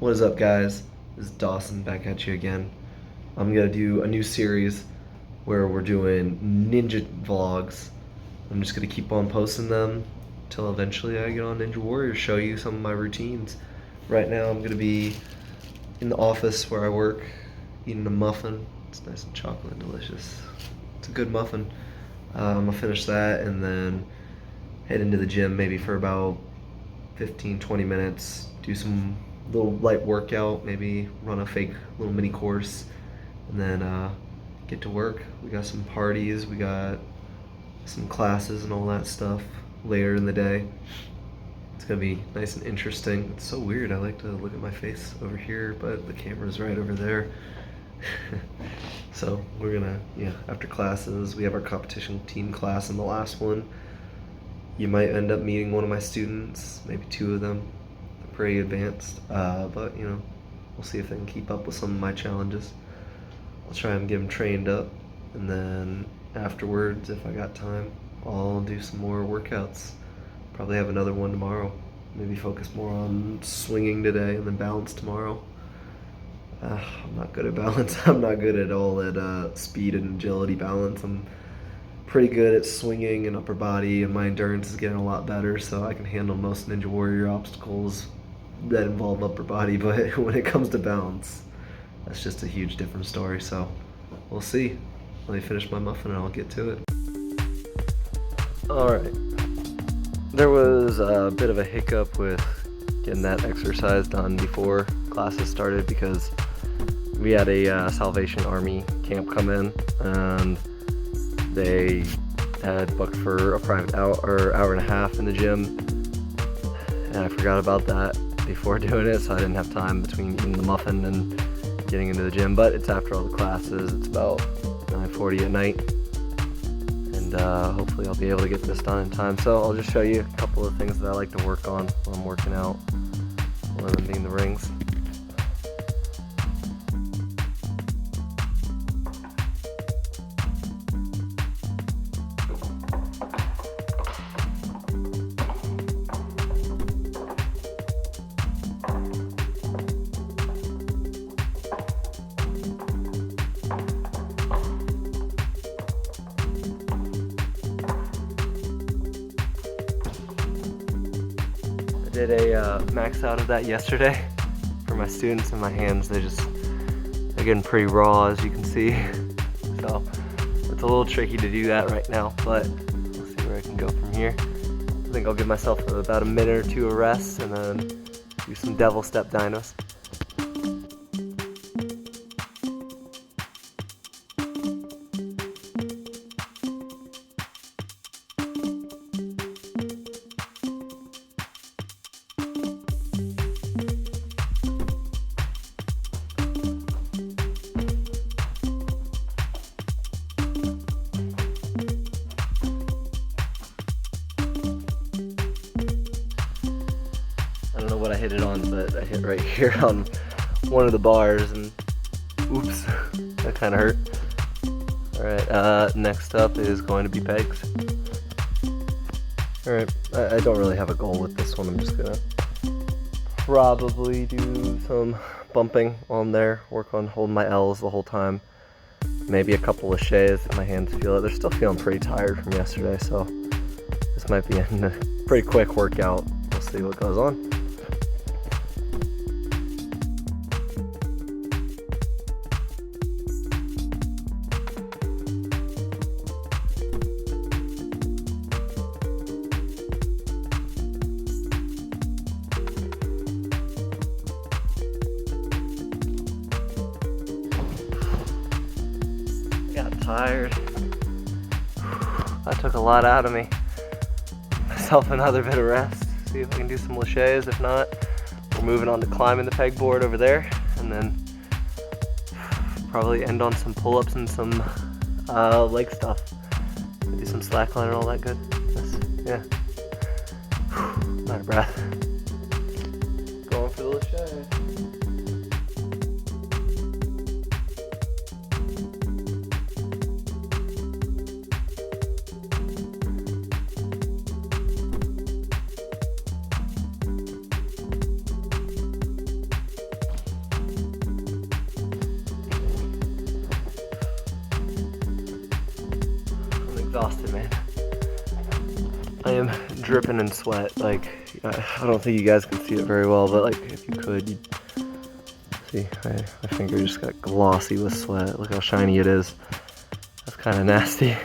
What is up, guys? This is Dawson back at you again. I'm gonna do a new series where we're doing ninja vlogs. I'm just gonna keep on posting them until eventually I get on Ninja Warrior, show you some of my routines. Right now I'm gonna be in the office where I work, eating a muffin. It's nice and chocolate and delicious. It's a good muffin. I'm gonna finish that and then head into the gym maybe for about 15-20 minutes, do some little light workout, maybe run a fake little mini course, and then get to work. We got some parties, we got some classes and all that stuff later in the day. It's gonna be nice and interesting. It's so weird, I like to look at my face over here, but the camera's right over there. So we're gonna, after classes, we have our competition team class in the last one. You might end up meeting one of my students, maybe two of them. They're pretty advanced, but we'll see if they can keep up with some of my challenges. I'll try and get them trained up, and then afterwards, if I got time, I'll do some more workouts. Probably have another one tomorrow. Maybe focus more on swinging today and then balance tomorrow. I'm not good at balance. I'm not good at all at speed and agility balance. I'm pretty good at swinging and upper body, and my endurance is getting a lot better, so I can handle most Ninja Warrior obstacles that involve upper body, but when it comes to balance, that's just a huge different story, so we'll see. Let me finish my muffin and I'll get to it. Alright, there was a bit of a hiccup with getting that exercise done before classes started because we had a Salvation Army camp come in, and they had booked for a private hour and a half in the gym, and I forgot about that before doing it, so I didn't have time between eating the muffin and getting into the gym. But it's after all the classes. It's about 9:40 at night, and hopefully I'll be able to get this done in time. So I'll just show you a couple of things that I like to work on when I'm working out, one of them being the rings. Did a max out of that yesterday for my students, and my hands, they're getting pretty raw, as you can see. So it's a little tricky to do that right now, but we'll see where I can go from here. I think I'll give myself about a minute or two of rest and then do some devil step dynos. I don't know what I hit it on, but I hit right here on one of the bars, and oops, that kind of hurt. Alright, next up is going to be pegs. Alright, I don't really have a goal with this one. I'm just gonna probably do some bumping on there, work on holding my L's the whole time. Maybe a couple of shays if my hands feel it. They're still feeling pretty tired from yesterday, so this might be a pretty quick workout. We'll see what goes on. Got tired. That took a lot out of me. Myself another bit of rest. See if I can do some laches. If not, we're moving on to climbing the pegboard over there, and then probably end on some pull-ups and some leg stuff. Do some slackline and all that good. Yeah. Out of breath. Going for the lache. exhausted, man. I am dripping in sweat. Like, I don't think you guys can see it very well, but like, if you could, you'd see my finger just got glossy with sweat. Look how shiny it is. That's kind of nasty.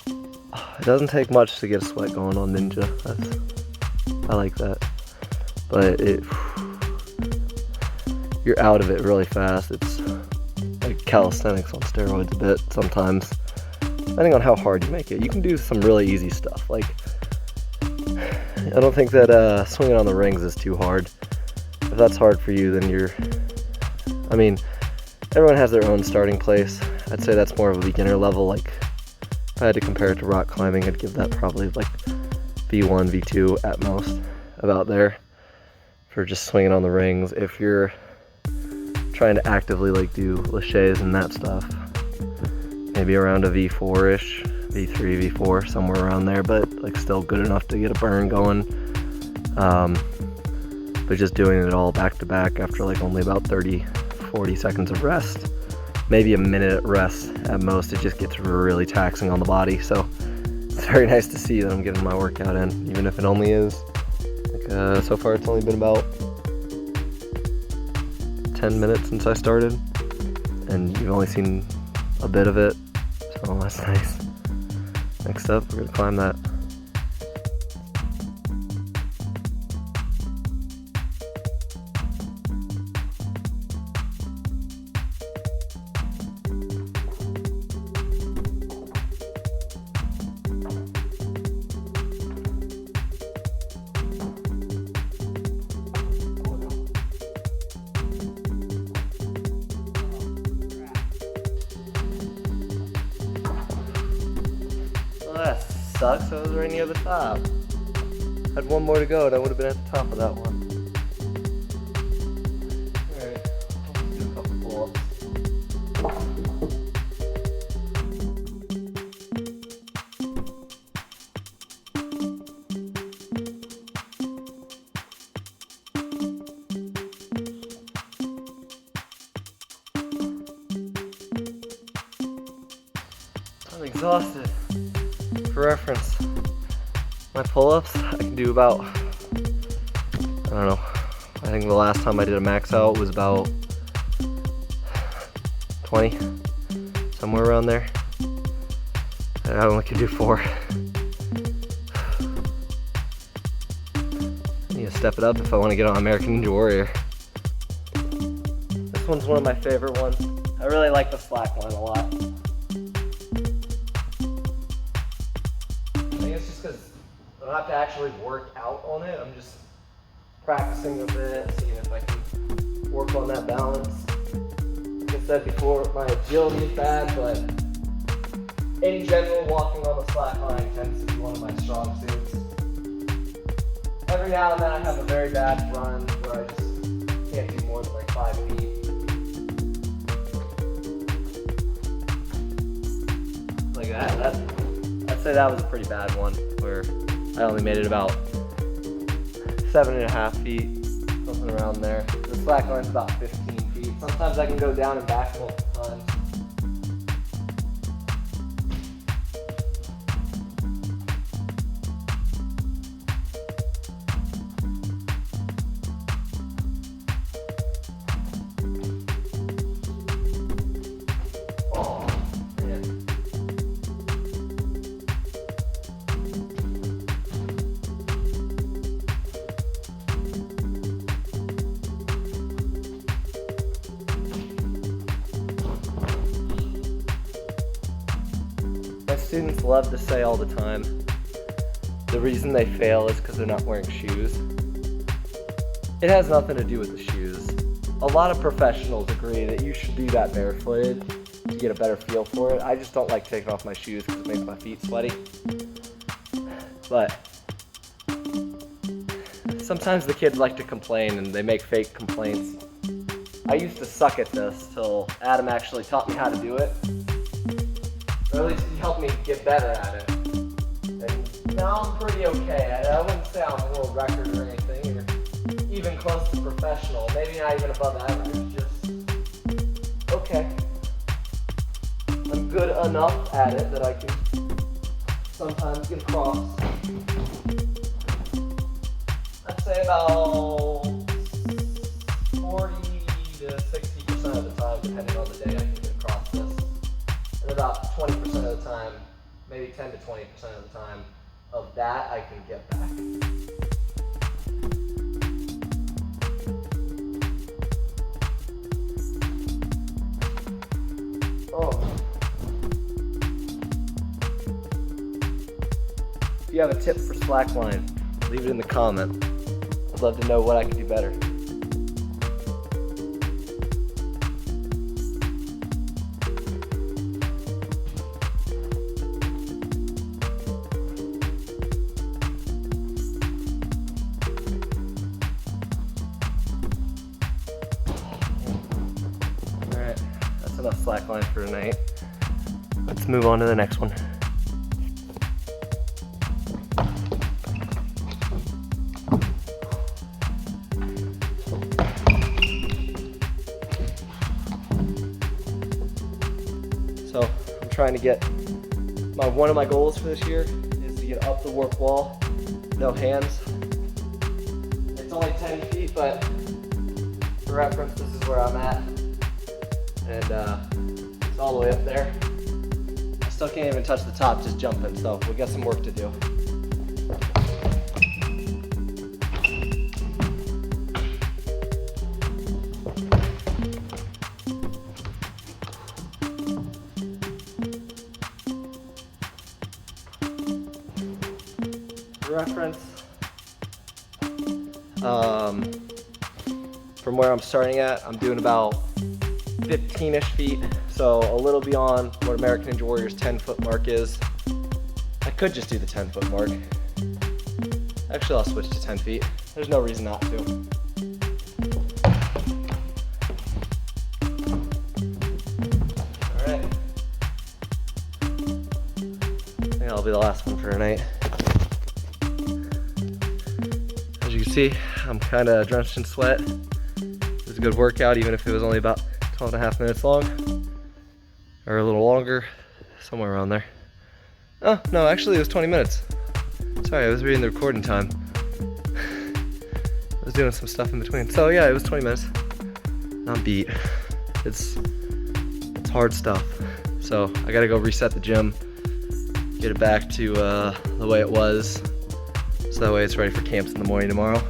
It doesn't take much to get a sweat going on Ninja. I like that. But you're out of it really fast. It's like calisthenics on steroids a bit sometimes. Depending on how hard you make it. You can do some really easy stuff. Like, I don't think that swinging on the rings is too hard. If that's hard for you, then I mean, everyone has their own starting place. I'd say that's more of a beginner level. Like, if I had to compare it to rock climbing, I'd give that probably like V1, V2 at most, about there, for just swinging on the rings. If you're trying to actively like do laches and that stuff, maybe around a V4-ish, V3, V4, somewhere around there, but like still good enough to get a burn going. But just doing it all back to back after like only about 30-40 seconds of rest, maybe a minute rest at most, it just gets really taxing on the body. So it's very nice to see that I'm getting my workout in, even if it only is like, so far it's only been about 10 minutes since I started, and you've only seen a bit of it, so that's nice. Next up, we're gonna climb that. That sucks, I was right near the top. Had one more to go and I would have been at the top of that one. Alright, let's do a couple pull-ups. I'm exhausted. For reference, my pull-ups, I can do about, I don't know, I think the last time I did a max out was about 20, somewhere around there. And I only can do 4. I need to step it up if I want to get on American Ninja Warrior. This one's one of my favorite ones. I really like the slack line a lot. I don't have to actually work out on it. I'm just practicing a bit, seeing if I can work on that balance. Like I said before, my agility is bad, but in general, walking on the slack line tends to be one of my strong suits. Every now and then I have a very bad run where I just can't do more than like 5 feet. Like that. I'd say that was a pretty bad one, where I only made it about 7.5 feet, something around there. The slack line's about 15 feet. Sometimes I can go down and back multiple times. Oh, man. My students love to say all the time, the reason they fail is because they're not wearing shoes. It has nothing to do with the shoes. A lot of professionals agree that you should do that barefooted to get a better feel for it. I just don't like taking off my shoes because it makes my feet sweaty. But sometimes the kids like to complain and they make fake complaints. I used to suck at this till Adam actually taught me how to do it. Or at least he helped me get better at it. And now I'm pretty okay. I wouldn't say I'm a world record or anything, or even close to professional. Maybe not even above average, just okay. I'm good enough at it that I can sometimes get across. I'd say about 40 to 60% of the time, depending on the day, I can get across this. And about 20% of the time, maybe 10 to 20% of the time of that, I can get back. Oh. If you have a tip for slackline, leave it in the comment. I'd love to know what I can do better. Alright, that's enough slackline for tonight. Let's move on to the next one. So I'm trying to get one of my goals for this year is to get up the warp wall, no hands. It's only 10 feet, but for reference, this is where I'm at, and it's all the way up there. I still can't even touch the top, just jumping. So we got some work to do. Reference, from where I'm starting at, I'm doing about 15-ish feet, so a little beyond what American Ninja Warrior's 10-foot mark is. I could just do the 10-foot mark. Actually, I'll switch to 10 feet. There's no reason not to. All right. I think that'll be the last one for tonight. As you can see, I'm kind of drenched in sweat. It was a good workout, even if it was only about 12.5 minutes long, or a little longer, somewhere around there. Oh, no, actually it was 20 minutes. Sorry, I was reading the recording time. I was doing some stuff in between. So yeah, it was 20 minutes. I'm beat. It's hard stuff. So I gotta go reset the gym, get it back to the way it was, so that way it's ready for camps in the morning tomorrow.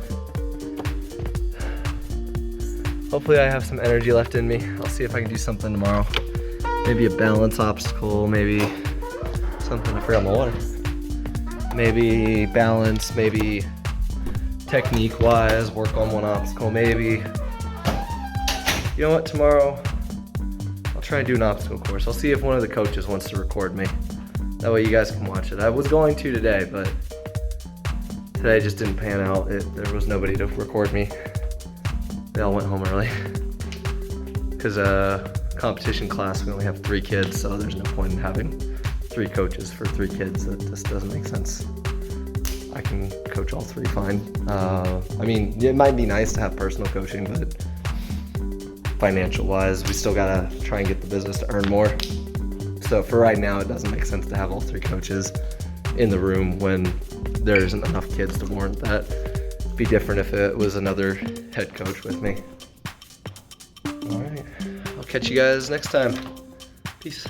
Hopefully I have some energy left in me. I'll see if I can do something tomorrow. Maybe a balance obstacle, maybe something, I forgot my water. Maybe balance, maybe technique-wise, work on one obstacle, maybe. You know what, tomorrow, I'll try and do an obstacle course. I'll see if one of the coaches wants to record me. That way you guys can watch it. I was going to today, but today just didn't pan out. There was nobody to record me. They all went home early. Because competition class, we only have 3 kids, so there's no point in having 3 coaches for 3 kids. That just doesn't make sense. I can coach all 3 fine. I mean, it might be nice to have personal coaching, but financial-wise, we still gotta try and get the business to earn more. So for right now, it doesn't make sense to have all 3 coaches in the room when there isn't enough kids to warrant that. It'd be different if it was another head coach with me. All right, I'll catch you guys next time. Peace.